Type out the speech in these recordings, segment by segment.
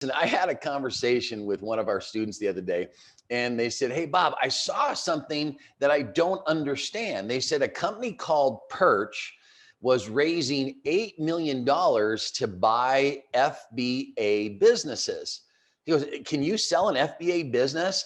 And I had a conversation with one of our students the other day, and they said, "Hey, Bob, I saw something that I don't understand." They said a company called Perch was raising $8 million to buy FBA businesses. He goes, "Can you sell an FBA business?"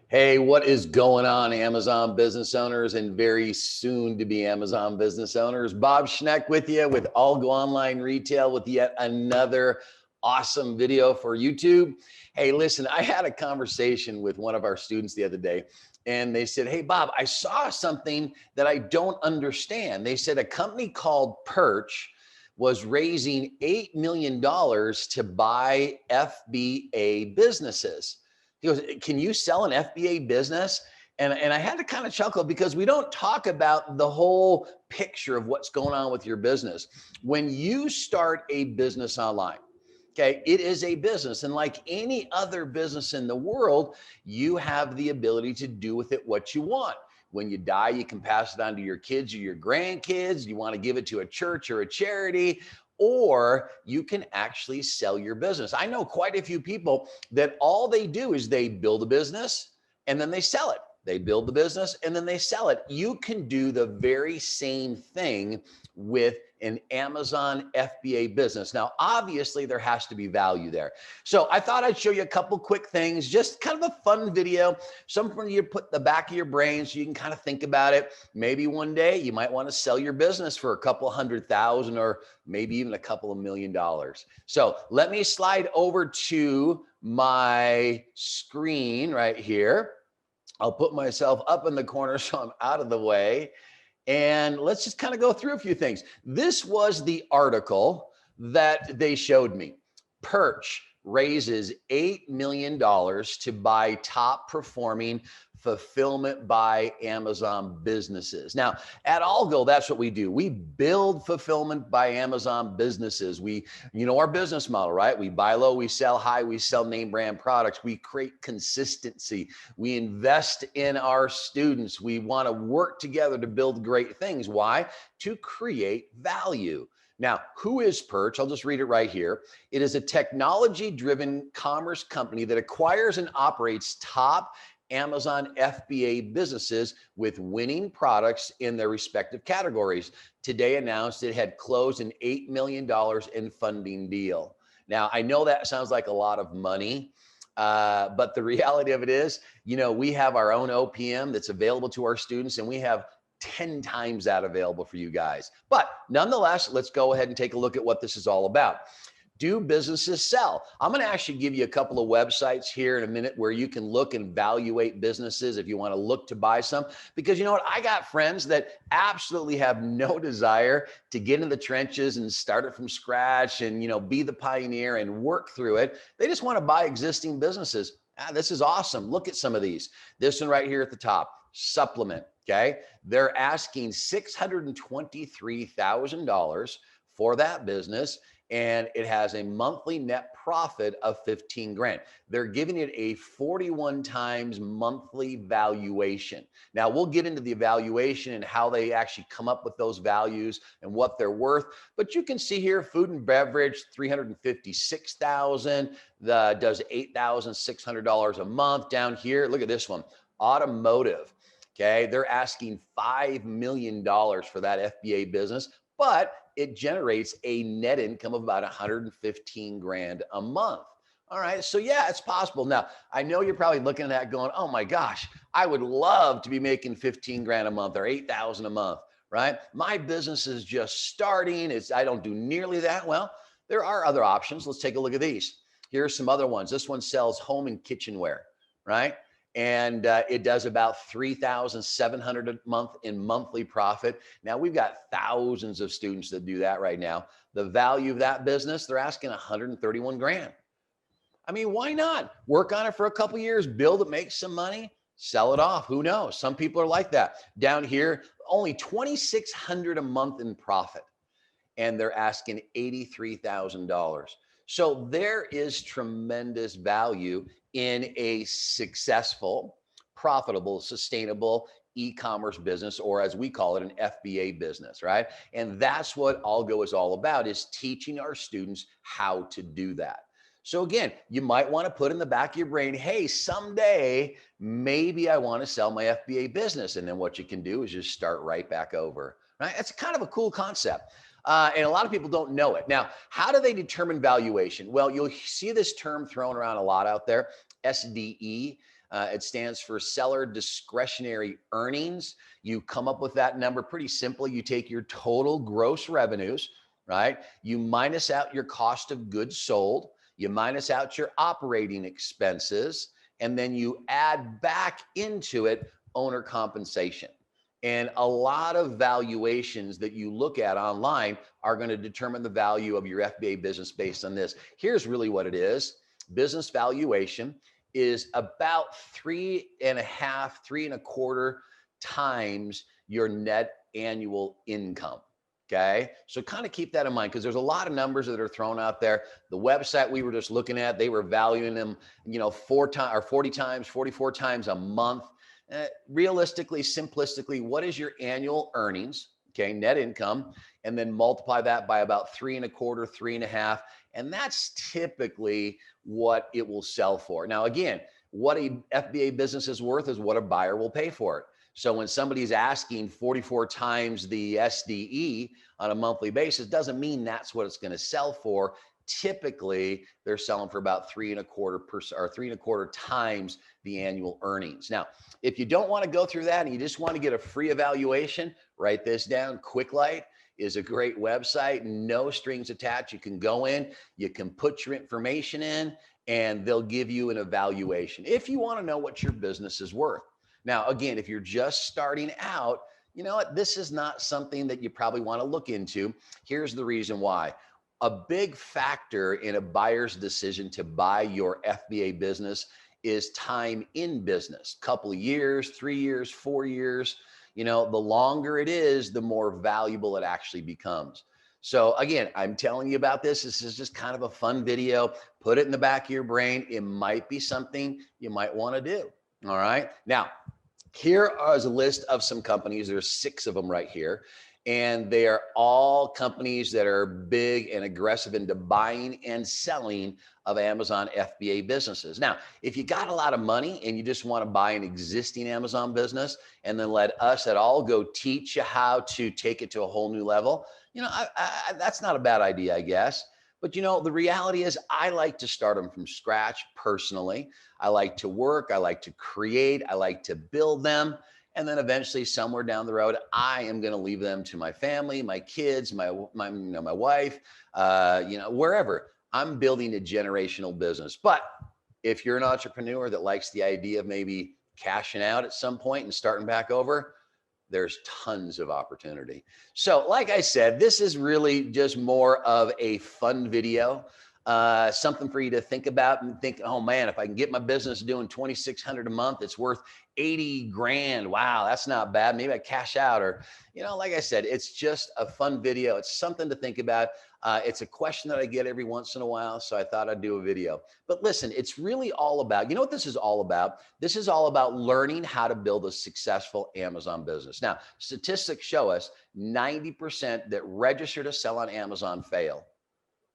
Hey, what is going on, Amazon business owners and very soon to be Amazon business owners? Bob Schneck with you with ALGO Online Retail with yet another awesome video for YouTube. Hey, listen, I had a conversation with one of our students the other day, and they said, "Hey, Bob, I saw something that I don't understand." They said a company called Perch was raising $8 million to buy FBA businesses. He goes, "Can you sell an FBA business?" And I had to kind of chuckle because we don't talk about the whole picture of what's going on with your business. When you start a business online, okay, it is a business. And like any other business in the world, you have the ability to do with it what you want. When you die, you can pass it on to your kids or your grandkids. You want to give it to a church or a charity, or you can actually sell your business. I know quite a few people that all they do is they build a business and then they sell it. They build the business and then they sell it. You can do the very same thing with an Amazon FBA business. Now, obviously, there has to be value there. So I thought I'd show you a couple quick things, just kind of a fun video, something for you to put in the back of your brain so you can kind of think about it. Maybe one day you might want to sell your business for a couple $100,000 or maybe even a couple of $1 million. So let me slide over to my screen right here. I'll put myself up in the corner so I'm out of the way. And let's just kind of go through a few things. This was the article that they showed me. Perch raises $8 million to buy top performing fulfillment by Amazon businesses. Now, at ALGO, that's what we do. We build fulfillment by Amazon businesses. Our business model, right? We buy low, we sell high, we sell name brand products. We create consistency. We invest in our students. We want to work together to build great things. Why? To create value. Now, who is Perch? I'll just read it right here. It is a technology-driven commerce company that acquires and operates top Amazon FBA businesses with winning products in their respective categories. Today announced it had closed an $8 million in funding deal. Now, I know that sounds like a lot of money, but the reality of it is, we have our own OPM that's available to our students, and we have 10 times that available for you guys. But nonetheless, let's go ahead and take a look at what this is all about. Do businesses sell? I'm going to actually give you a couple of websites here in a minute where you can look and evaluate businesses if you want to look to buy some. Because you know what? I got friends that absolutely have no desire to get in the trenches and start it from scratch and, be the pioneer and work through it. They just want to buy existing businesses. This is awesome. Look at some of these. This one right here at the top, supplement. Okay. They're asking $623,000 for that business, and it has a monthly net profit of 15 grand. They're giving it a 41 times monthly valuation. Now we'll get into the evaluation and how they actually come up with those values and what they're worth. But you can see here, food and beverage, 356,000, does $8,600 a month. Down here, look at this one, automotive. Okay, they're asking $5 million for that FBA business, but it generates a net income of about 115 grand a month. All right, so yeah, it's possible. Now, I know you're probably looking at that going, "Oh my gosh, I would love to be making 15 grand a month or 8,000 a month," right? My business is just starting. I don't do nearly that well. There are other options. Let's take a look at these. Here are some other ones. This one sells home and kitchenware, right? And it does about $3,700 a month in monthly profit. Now, we've got thousands of students that do that right now. The value of that business, they're asking 131 grand. I mean, why not? Work on it for a couple of years, build it, make some money, sell it off. Who knows? Some people are like that. Down here, only $2,600 a month in profit, and they're asking $83,000. So there is tremendous value in a successful, profitable, sustainable e-commerce business, or as we call it, an FBA business, right? And that's what ALGO is all about, is teaching our students how to do that. So again, you might want to put in the back of your brain, hey, someday maybe I want to sell my FBA business. And then what you can do is just start right back over, right? It's kind of a cool concept. And a lot of people don't know it. Now, how do they determine valuation? Well, you'll see this term thrown around a lot out there, SDE. It stands for seller discretionary earnings. You come up with that number pretty simply. You take your total gross revenues, right? You minus out your cost of goods sold. You minus out your operating expenses, and then you add back into it owner compensation. And a lot of valuations that you look at online are going to determine the value of your FBA business based on this. Here's really what it is. Business valuation is about 3.5, 3.25 times your net annual income. Okay. So kind of keep that in mind, because there's a lot of numbers that are thrown out there. The website we were just looking at, they were valuing them, 4 times or 40 times, 44 times a month. Realistically, simplistically, what is your annual earnings? Okay, net income, and then multiply that by about 3.25, 3.5. And that's typically what it will sell for. Now, again, what a FBA business is worth is what a buyer will pay for it. So when somebody's asking 44 times the SDE on a monthly basis, doesn't mean that's what it's going to sell for. Typically, they're selling for about 3.25% or 3.25 times the annual earnings. Now, if you don't want to go through that and you just want to get a free evaluation, write this down. QuickLight is a great website, no strings attached. You can go in, you can put your information in, and they'll give you an evaluation if you want to know what your business is worth. Now, again, if you're just starting out, you know what? This is not something that you probably want to look into. Here's the reason why. A big factor in a buyer's decision to buy your FBA business is time in business. Couple of years, 3 years, 4 years. The longer it is, the more valuable it actually becomes. So again, I'm telling you about this. This is just kind of a fun video. Put it in the back of your brain. It might be something you might want to do. All right. Now, here is a list of some companies. There's 6 of them right here. And they are all companies that are big and aggressive into buying and selling of Amazon FBA businesses. Now, if you got a lot of money and you just want to buy an existing Amazon business and then let us at ALGO teach you how to take it to a whole new level, that's not a bad idea, I guess. But the reality is I like to start them from scratch personally. I like to work. I like to create. I like to build them. And then eventually somewhere down the road, I am going to leave them to my family, my kids, my wife, wherever. I'm building a generational business. But if you're an entrepreneur that likes the idea of maybe cashing out at some point and starting back over, there's tons of opportunity. So like I said, this is really just more of a fun video. Something for you to think about and think, oh man, if I can get my business doing $2,600 a month, it's worth 80 grand. Wow, that's not bad. Maybe I cash out, or, like I said, it's just a fun video. It's something to think about. It's a question that I get every once in a while, so I thought I'd do a video. But listen, it's really all about, you know what this is all about? This is all about learning how to build a successful Amazon business. Now, statistics show us 90% that register to sell on Amazon fail.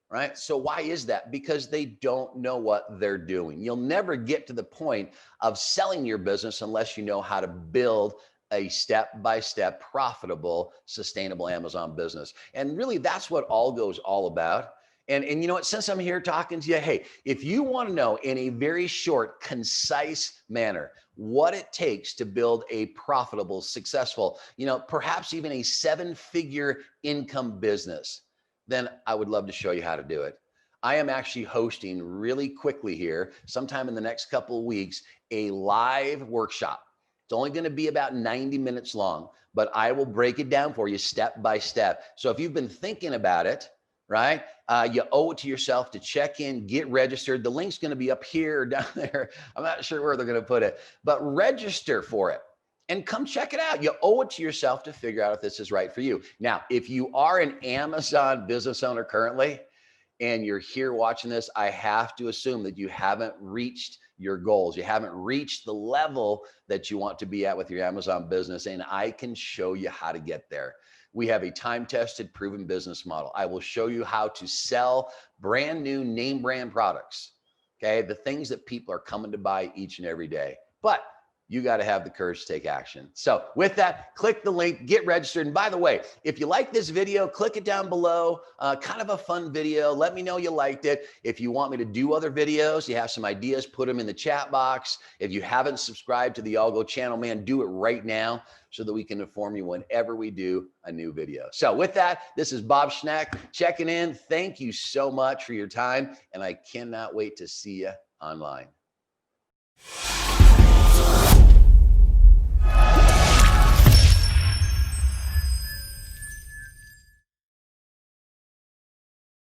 Right? So why is that? Because they don't know what they're doing. You'll never get to the point of selling your business unless you know how to build a step-by-step profitable, sustainable Amazon business. And really that's what ALGO is all about. And you know what, since I'm here talking to you, hey, if you want to know in a very short, concise manner what it takes to build a profitable, successful, perhaps even a 7-figure income business, then I would love to show you how to do it. I am actually hosting really quickly here, sometime in the next couple of weeks, a live workshop. It's only going to be about 90 minutes long, but I will break it down for you step by step. So if you've been thinking about it, right, you owe it to yourself to check in, get registered. The link's going to be up here or down there. I'm not sure where they're going to put it, but register for it. And come check it out. You owe it to yourself to figure out if this is right for you. Now, if you are an Amazon business owner currently, and you're here watching this, I have to assume that you haven't reached your goals. You haven't reached the level that you want to be at with your Amazon business, and I can show you how to get there. We have a time-tested, proven business model. I will show you how to sell brand new name brand products, okay? The things that people are coming to buy each and every day. But you got to have the courage to take action. So with that, click the link, get registered. And by the way, if you like this video, click it down below. Kind of a fun video. Let me know you liked it. If you want me to do other videos, you have some ideas, put them in the chat box. If you haven't subscribed to the ALGO channel, man, do it right now so that we can inform you whenever we do a new video. So with that, this is Bob Schneck checking in. Thank you so much for your time, and I cannot wait to see you online.